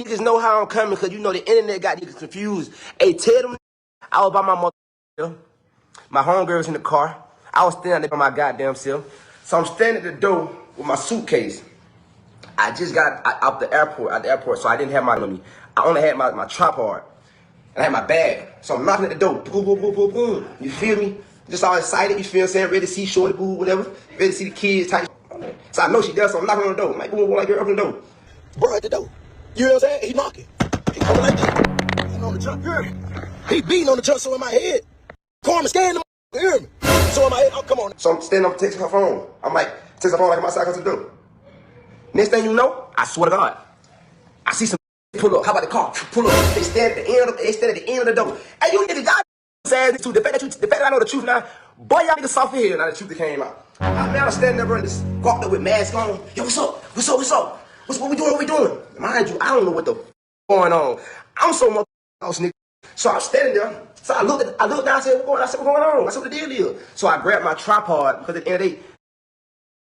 niggas know how I'm coming because you know the internet got niggas confused. Hey, tell them I was by my mother. My homegirl's in the car. I was standing there by my goddamn self. So I'm standing at the door with my suitcase. I just got out the airport, so I didn't have my on me. I only had my tripod. And I had my bag. So I'm knocking at the door. Boom, boom, boom, boom, boom. You feel me? Just all excited, you feel what I'm saying? Ready to see shorty boo, whatever. Ready to see the kids type. So I know she does, so I'm knocking on the door. I'm like, boom, boom, like, open the door. Bro, at the door. You know what I'm saying? He knocking. He coming like this. He on the jump, you hear me? He beating on the jump, so in my head. Carmen scaring him, you hear me? So in my head, oh, come on. So I'm standing up, texting her phone. I'm like, text her phone like I'm outside to the door. Next thing you know, I swear to God, I see some pull up. How about the car? Pull up. They stand at the end of the door. Hey, you niggas, y'all saying too. The fact that I know the truth now, boy, y'all niggas soft here. Now the truth that came out. I was standing there, bro, just walked up with mask on. Yo, what's up? What's up? What's up? What we doing? What we doing? Mind you, I don't know what the going on. I'm so much house nigga. So I'm standing there. So I looked down. I said, what's going on? I said, what the deal is? So I grabbed my tripod because at the end of the day,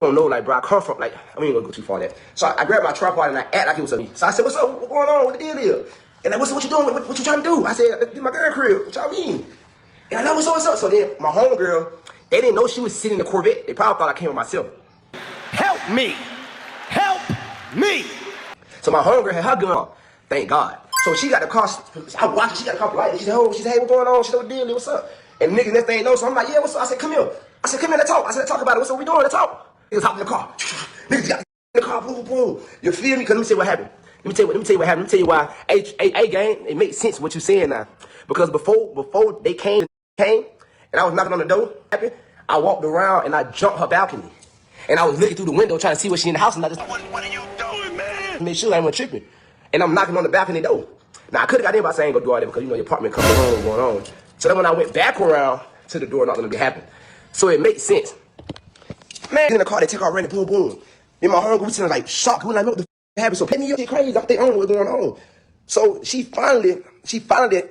I don't know, like, bro, I come from, like, I ain't gonna go too far there. So I grabbed my tripod and I act like it was me. So I said, what's up? What's going on? What the deal is? And like, what you doing? What you trying to do? I said, this is my girl crib. What y'all mean? And I know what's up. So then my homegirl, they didn't know she was sitting in the Corvette. They probably thought I came with myself. Help me! Help me! So my homegirl had her gun on. Thank God. So she got the car. I watched. She got the car light. She said, hey, what's going on? She said, what the deal is? What's up? And niggas next thing know. So I'm like, yeah, what's up? I said, come here. I said, come here, let's talk. I said, let's talk about it. What's up? We doing? Let's talk. He was hopping in the car. Niggas got in the car, boom, boom. You feel me? Because let me tell you what happened. Let me tell you what happened. Let me tell you why. Hey, gang, it makes sense what you're saying now. Because before they came, and I was knocking on the door, I walked around and I jumped her balcony. And I was looking through the window trying to see what she in the house. And I just, what are you doing, man? Make sure I ain't tripping. And I'm knocking on the balcony door. Now, I could have got in by saying go do all that because, you know, your apartment coming home going on. So then when I went back around to the door, not going to happen. So it makes sense. Man, in the car, they take off running, boom, boom. Then my homegirl, we sitting like shocked. We like, what the f happened? So pay me up, shit crazy. I think I don't know what's going on. So she finally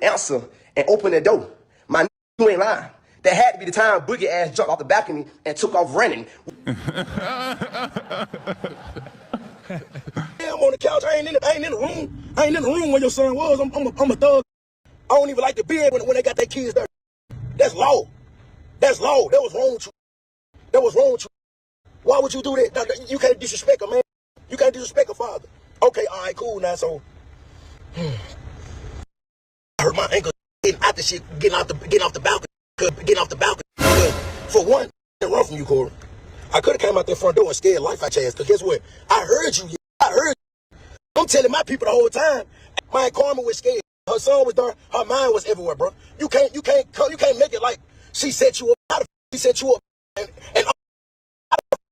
answered and opened the door. My nigga ain't lying. That had to be the time Boogie ass jumped off the balcony and took off running. Yeah, I'm on the couch. I ain't in the room. I ain't in the room where your son was. I'm a thug. I don't even like the bed when they got their kids there. That's low. That's low. That was wrong with you. That was wrong with you. Why would you do that? You can't disrespect a man. You can't disrespect a father. Okay, all right, cool now. So I hurt my ankle getting out the shit, getting off the balcony. For one, I run from you, Cory. I could have came out that front door and scared life out your ass. Cause guess what? I heard you. I'm telling my people the whole time. My Carmen was scared. Her son was there. Her mind was everywhere, bro. You can't make it like she set you up. How the f she set you up? And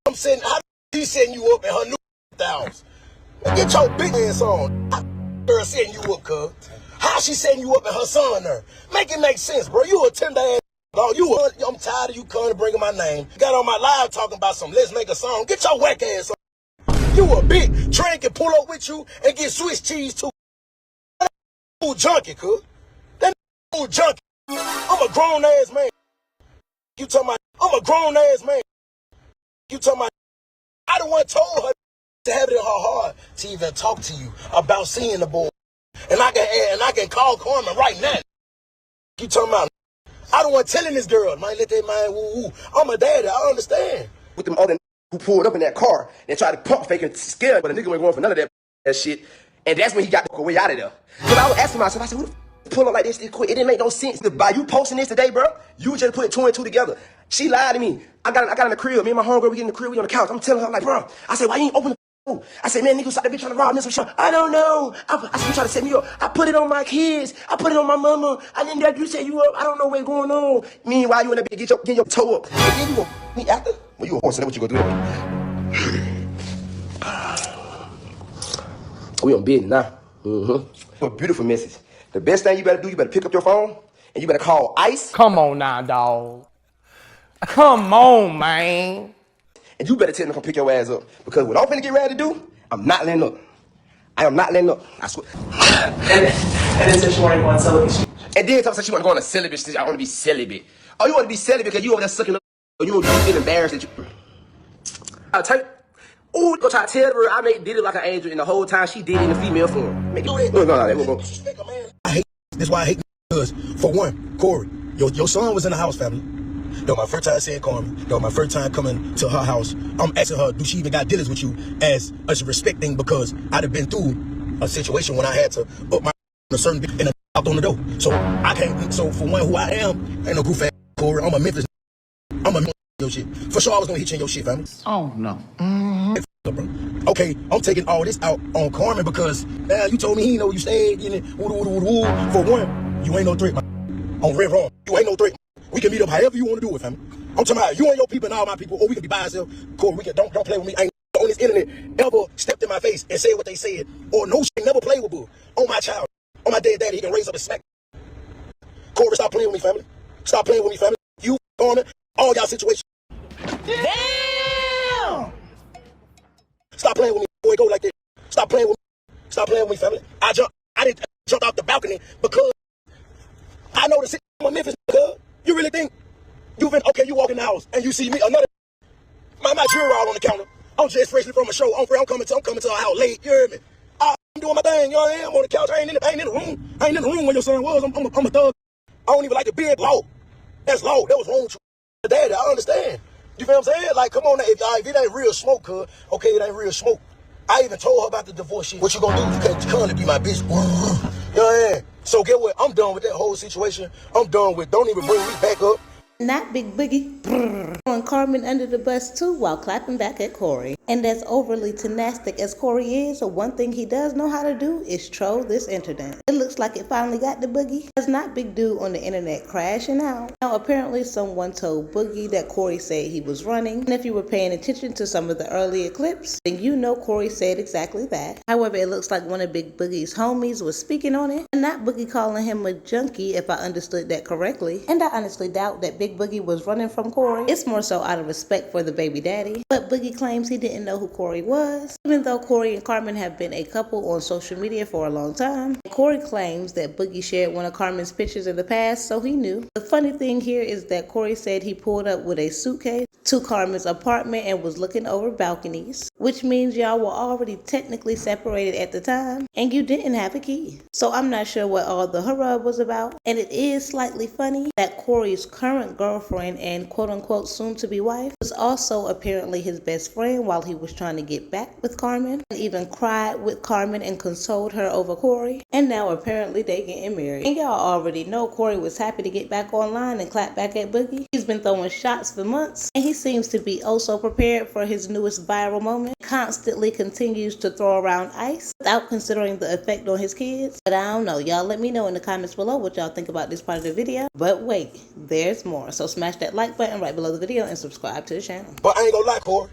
I'm saying, how she setting you up in her new house? Get your big ass on. How girl setting you up, cuz? How she setting you up and her son there? Make it make sense, bro. You a tender ass dog. I'm tired of you coming and bringing my name. Got on my live talking about some let's make a song. Get your whack ass on. You a big train can pull up with you and get Swiss cheese too. That fool junkie, cuz. That fool junkie. I'm a grown ass man. You talking about? I'm a grown ass man. You talking about? I the one told her to have it in her heart to even talk to you about seeing the boy. And I can call Carmen right now. You talking about? I don't want telling this girl, man, let that man woo. I'm a daddy, I understand. With them other who pulled up in that car and tried to pump fake and scare, but the nigga wasn't going for none of that shit. And that's when he got the way out of there. Because I was asking myself, I said, who the f pull up like this quick? It didn't make no sense. By you posting this today, bro, you just put 2 and 2 together. She lied to me. I got in the crib. Me and my homegirl, we get in the crib, we on the couch. I'm telling her, I'm like, bro, I said, why you ain't open the I said, man, niggas out there be trying to rob me some shit. I don't know. I said, you trying to set me up. I put it on my kids. I put it on my mama. I didn't dare you set you up. I don't know what's going on. Meanwhile, you in that bitch get your toe up. And then you gonna me after? Well, you a horse, and that's what you gonna do. We on business now. A beautiful message. The best thing you better do, you better pick up your phone and you better call ICE. Come on now, dog. Come on, man. And you better tell them to come pick your ass up. Because what I'm finna get ready to do, I'm not letting up. I am not letting up. I swear. And then said she wanted to go on celibate. And then said she want to go on a celibate. I want to be celibate. Oh, you want to be celibate because you over there sucking up. Or you feel embarrassed that you. I'll tell you. Ooh, go try to tell her I did it like an angel, and the whole time she did it in the female form. Make it no, I hate this. Why I hate because for one, Cory, your son was in the house, family. Though my first time seeing Carmen, though my first time coming to her house, I'm asking her, do she even got dealings with you as a respect thing? Because I'd have been through a situation when I had to up my a certain and out on the door. So I can't. So for one, who I am, ain't no goof ass Cory. I'm a Memphis. I'm a your shit. For sure, I was gonna hit you in your shit, family. Oh, no. Okay, I'm taking all this out on Carmen because now you told me he know you stayed in it. For one, you ain't no threat, man. On red wrong, you ain't no threat. We can meet up however you want to do it, family. I'm talking about you and your people and all my people, or we can be by ourselves. Cory, we can don't play with me. I ain't on this internet ever stepped in my face and said what they said, or no shit, never play with Boo. On my child, on my dead daddy, he can raise up and smack. Cory, stop playing with me, family. Stop playing with me, family. You, Carmen, all y'all situations. Damn! Stop playing with me, boy. Go like that. Stop playing with me. Stop playing with me, family. I didn't jump off the balcony because I know the city of Memphis. Because you really think you walk in the house and you see me another my jewelry all on the counter. I'm just freshly from a show. I'm coming to our house late. You heard me? I'm doing my thing. You know what I am? I'm on the couch. I ain't in the room. I ain't in the room when your son was. I'm a thug. I don't even like the big law. That's law. That was wrong with you, daddy. I understand. You feel what I'm saying? Like, come on, if it ain't real smoke, cuz, okay, it ain't real smoke. I even told her about the divorce shit. What you gonna do? You can't come to be my bitch. You know what I mean? So get what? I'm done with that whole situation. I'm done with, don't even bring me back up. Not Big Boogie. Throwing Carmen under the bus too while clapping back at Cory. And as overly tenactic as Cory is, one thing he does know how to do is troll this internet. It looks like it finally got the Boogie. It's not Big Dude on the internet crashing out. Now apparently someone told Boogie that Cory said he was running. And if you were paying attention to some of the earlier clips, then you know Cory said exactly that. However, it looks like one of Big Boogie's homies was speaking on it. And not Boogie calling him a junkie, if I understood that correctly. And I honestly doubt that Big Boogie was running from Cory. It's more so out of respect for the baby daddy. But Boogie claims he didn't know who Cory was, even though Cory and Carmen have been a couple on social media for a long time. Cory claims that Boogie shared one of Carmen's pictures in the past, so he knew. The funny thing here is that Cory said he pulled up with a suitcase to Carmen's apartment and was looking over balconies, which means y'all were already technically separated at the time, and you didn't have a key. So I'm not sure what all the hubbub was about, and it is slightly funny that Cory's current girlfriend and quote-unquote soon-to-be wife was also apparently his best friend while he was trying to get back with Carmen, and even cried with Carmen and consoled her over Cory, and now apparently they getting married. And y'all already know Cory was happy to get back online and clap back at Boogie. He's been throwing shots for months, and he seems to be oh so prepared for his newest viral moment. Constantly continues to throw around ice without considering the effect on his kids. But I don't know, y'all let me know in the comments below what y'all think about this part of the video. But wait, there's more. So smash that like button right below the video and subscribe to the channel. But I ain't gonna lie, Cory.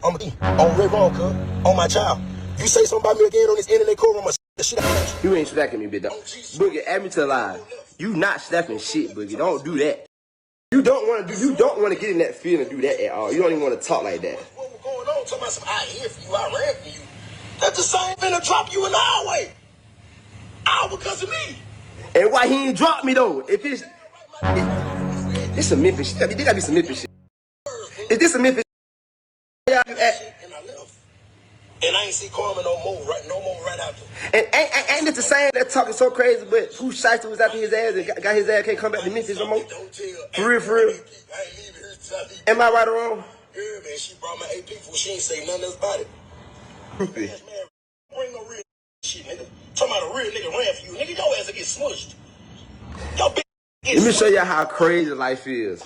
I'm on red wrong, cuz. On my child. You say something about me again on this internet, Cory, I'm gonna the shit out you. You ain't slacking me, bitch. Boogie, add me to the live. You not slapping shit, Boogie. Don't do that. You don't want to get in that field and do that at all. You don't even want to talk like that. What was going on? Talking about some I here for you, I ran for you. That's the same thing to drop you in the highway. All because of me. And why he ain't drop me though? If it's some Memphis shit. There gotta be some Memphis shit. Is this a Memphis shit? And I left. And I ain't see Carmen no more right after. And ain't it the same that talking so crazy, but who shiesty was after his ass and got his ass can't come back to Memphis no more? For real. Am I right or wrong? Yeah, man, she brought my AP for she ain't say nothing else about it. Bring no real shit, nigga. Talking about a real nigga ran for you. Nigga, your ass will get smushed. Your bitch get Let me show y'all how crazy life is.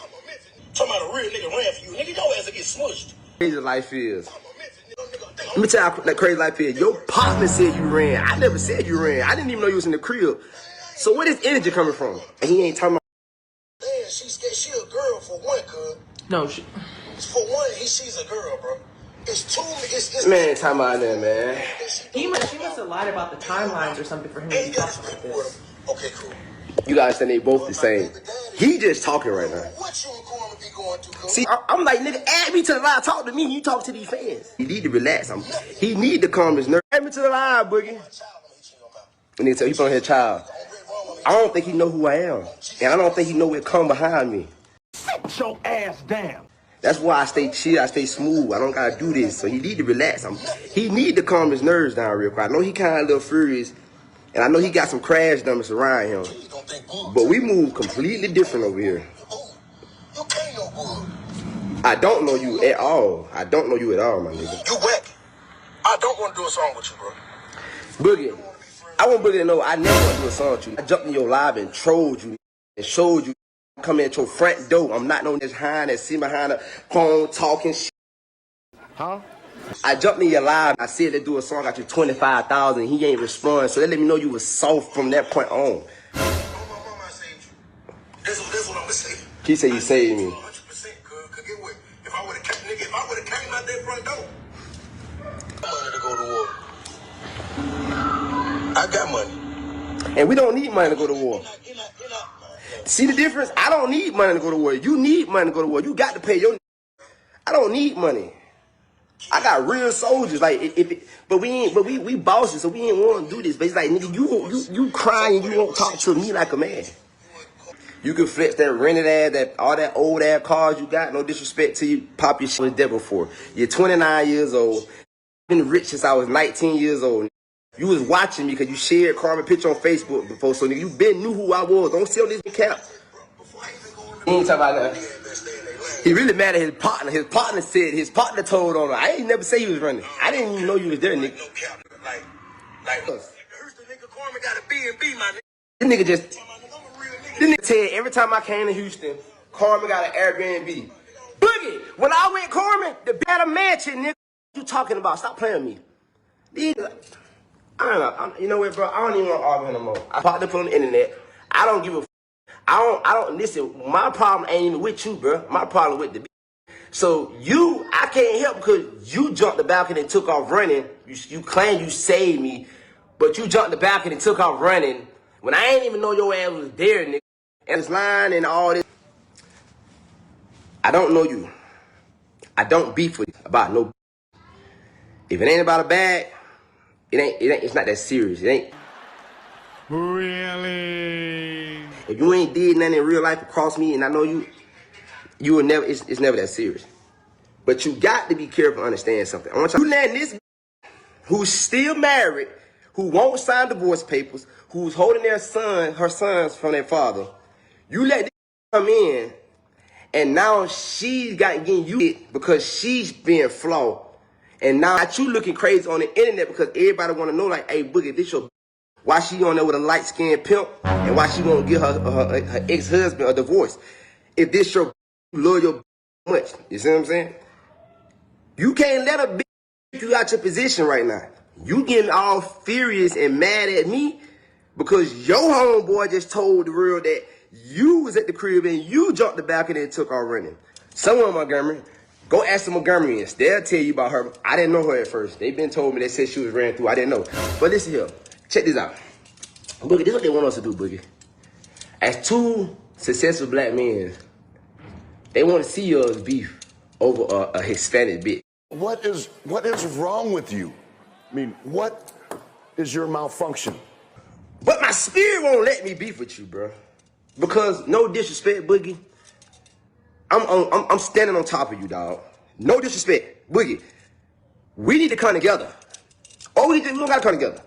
Talking about a real nigga ran for you. Nigga, your ass will get smushed. Crazy life is. Let me tell you how that crazy life is. Your partner said you ran. I never said you ran. I didn't even know you was in the crib. So where this energy coming from? And he ain't talking about. Man, she a girl for one, cuz. No, For one, she's a girl, bro. It's two. It's Man, talking about that, man. she must have lied about the timelines or something for him to be talking like this. Okay, cool. You guys think they both the same. He just talking right now. What you and Cory be going to, cuz? See, I'm like, nigga, add me to the live. Talk to me. You talk to these fans. He need to relax. He need to calm his nerves. Add me to the live, Boogie. And nigga tell you from his child. I don't think he know who I am. And I don't think he know what come behind me. Sit your ass down. That's why I stay chill, I stay smooth. I don't gotta do this. So he need to relax. He need to calm his nerves down real quick. I know he kind of a little furious, and I know he got some crash dummies around him. But we move completely different over here. I don't know you at all. I don't know you at all, my nigga. You whack. I don't want to do a song with you, bro. Boogie, I want Boogie to know I never want to do a song with you. I jumped in your live and trolled you and showed you come at your front door. I'm not no this hind that sit behind the phone talking shit. Huh? I jumped in your live. I said let's do a song. Got you 25,000. He ain't respond. So that let me know you was soft from that point on. This what I'm gonna say. He said you saved me. 100%, cause get what? If I would've came out that front door, money to go to war. I got money. And we don't need money to go to war. See the difference? I don't need money to go to war. You need money to go to war. You got to pay your. I don't need money. I got real soldiers. Like but we bosses, so we ain't want to do this. But it's like nigga, you crying, you won't talk to me like a man. You can flex that rented ass, that all that old ass cars you got. No disrespect to you, pop your shit was there before. You're 29 years old. Been rich since I was 19 years old. You was watching me because you shared Carmen picture on Facebook before, so nigga, you been knew who I was. Don't sell this cap. He ain't talking about that. He really mad at his partner. His partner said, his partner told on her. I ain't never say he was running. I didn't even know you was there, nigga. No cap. Like, here's the nigga Carmen got a B&B, my nigga. This nigga just, this nigga said every time I came to Houston, Carmen got an Airbnb. Boogie, when I went Carmen, the better mansion, nigga. What you talking about? Stop playing with me. These, I don't know. You know what, bro? I don't even want to argue no more. I popped up on the internet. I don't give a. I don't listen. My problem ain't even with you, bro. My problem with the. So I can't help because you jumped the balcony and took off running. You claim you saved me, but you jumped the balcony and took off running when I ain't even know your ass was there, nigga. And this line and all this. I don't know you. I don't beef with you about no. If it ain't about a bag, it's not that serious. It ain't. Really? If you ain't did nothing in real life across me, and I know you will never. It's never that serious. But you got to be careful and understand something. I want you to let this who's still married, who won't sign divorce papers, who's holding her sons from their father. You let this come in, and now she's getting you because she's being flawed. And now you looking crazy on the internet because everybody want to know, like, hey, Boogie, this your why she on there with a light-skinned pimp and why she won't give her ex-husband a divorce. If this your you love your much, you see what I'm saying? You can't let a bitch you out your position right now. You getting all furious and mad at me because your homeboy just told the world that you was at the crib and you jumped the balcony and took off running. Someone, Montgomery, go ask the Montgomeryans. They'll tell you about her. I didn't know her at first. They been told me they said she was ran through. I didn't know. But listen here. Check this out. Boogie, this is what they want us to do, Boogie. As two successful black men, they want to see us beef over a Hispanic bitch. What is wrong with you? I mean, what is your malfunction? But my spirit won't let me beef with you, bro. Because no disrespect, Boogie. I'm standing on top of you, dog. No disrespect, Boogie. We need to come together. Or we don't gotta come together.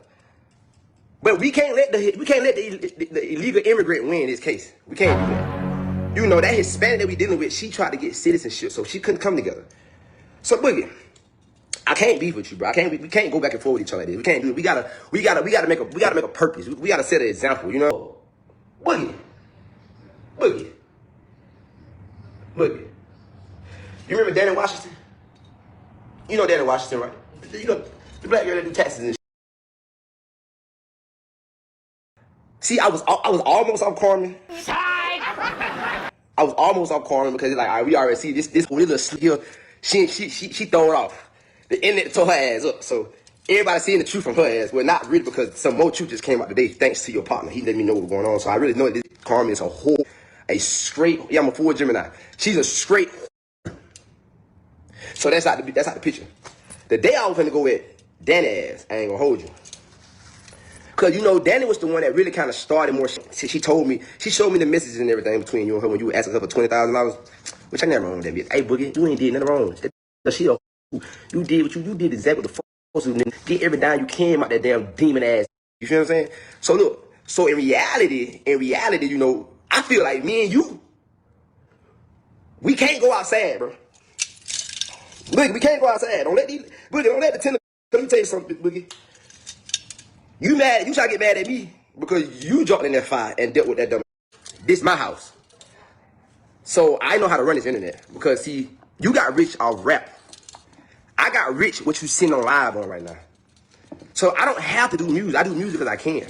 But we can't let the illegal immigrant win this case. We can't do that. You know that Hispanic that we dealing with, she tried to get citizenship, so she couldn't come together. So Boogie, I can't beef with you, bro. We can't go back and forth with each other like this. We can't do it. We gotta make a purpose. We gotta set an example, you know. Boogie. You remember Danny Washington? You know Danny Washington, right? You know the black girl that do taxes and shit. See, I was almost off Carmen. I was almost off Carmen because it's like, all right, we already see this little skill. She throw it off. The internet tore her ass up. So everybody seeing the truth from her ass. Well, not really because some more truth just came out today thanks to your partner. He let me know what's going on. So I really know that this Carmen is a straight. Yeah, I'm a full Gemini. She's a straight. So that's out the picture. The day I was gonna go with Danny ass, I ain't gonna hold you. Cause you know Danny was the one that really kind of started more. She showed me the messages and everything between you and her when you were asking her for $20,000. Which I never wrong with that bitch. Hey, Boogie, you ain't did nothing wrong. That shit, you did what you did exactly what the fuck you supposed to do. Get every dime you can out that damn demon ass. You feel what I'm saying? So look, so in reality, you know, I feel like me and you, we can't go outside, bro. Look, we can't go outside. Don't let the tender. Let me tell you something, Boogie. You mad? You try to get mad at me because you jumped in that fire and dealt with that dumb. This my house. So I know how to run this internet because see, you got rich off rap. I got rich what you sitting on live on right now. So I don't have to do music. I do music because I can.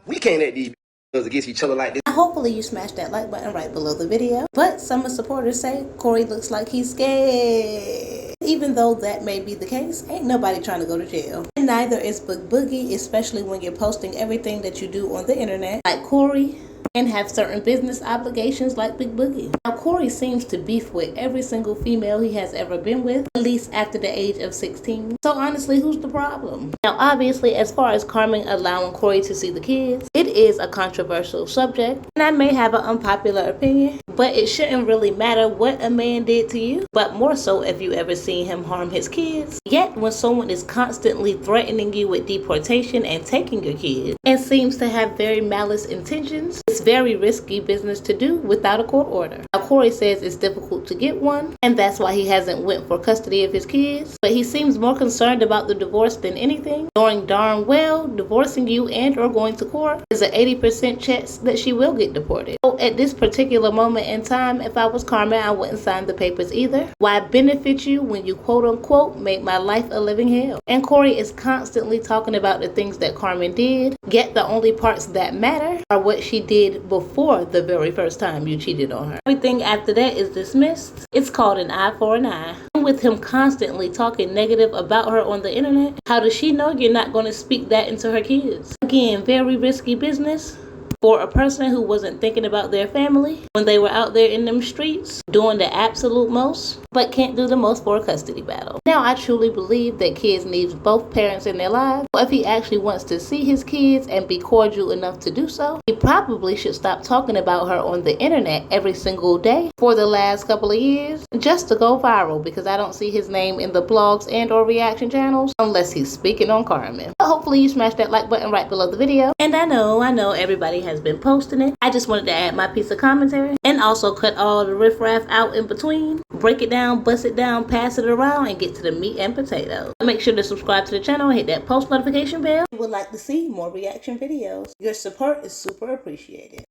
We can't let these against each other like this. Hopefully you smash that like button right below the video. But some supporters say Cory looks like he's scared. Even though that may be the case, ain't nobody trying to go to jail. And neither is Boogie, especially when you're posting everything that you do on the internet, like Cory, and have certain business obligations like Big Boogie. Now, Cory seems to beef with every single female he has ever been with, at least after the age of 16. So honestly, who's the problem? Now, obviously, as far as Carmen allowing Cory to see the kids, it is a controversial subject, and I may have an unpopular opinion, but it shouldn't really matter what a man did to you, but more so if you ever seen him harm his kids. Yet, when someone is constantly threatening you with deportation and taking your kids, and seems to have very malice intentions, it's very risky business to do without a court order. Now, Cory says it's difficult to get one, and that's why he hasn't went for custody of his kids, but he seems more concerned about the divorce than anything, knowing darn well divorcing you and or going to court is an 80% chance that she will get deported. So at this particular moment in time, if I was Carmen, I wouldn't sign the papers either. Why benefit you when you quote unquote make my life a living hell? And Cory is constantly talking about the things that Carmen did, yet the only parts that matter are what she did before the very first time you cheated on her. Everything after that is dismissed. It's called an eye for an eye. And with him constantly talking negative about her on the internet, how does she know you're not going to speak that into her kids? Again, very risky business for a person who wasn't thinking about their family when they were out there in them streets doing the absolute most, but can't do the most for a custody battle. Now, I truly believe that kids need both parents in their lives. If he actually wants to see his kids and be cordial enough to do so, he probably should stop talking about her on the internet every single day for the last couple of years just to go viral, because I don't see his name in the blogs and or reaction channels unless he's speaking on Carmen. But hopefully you smash that like button right below the video. And I know everybody has been posting it. I just wanted to add my piece of commentary and also cut all the riffraff out in between, break it down, bust it down, pass it around, and get to the meat and potatoes. Make sure to subscribe to the channel and hit that post notification bell. If you would like to see more reaction videos, your support is super appreciated.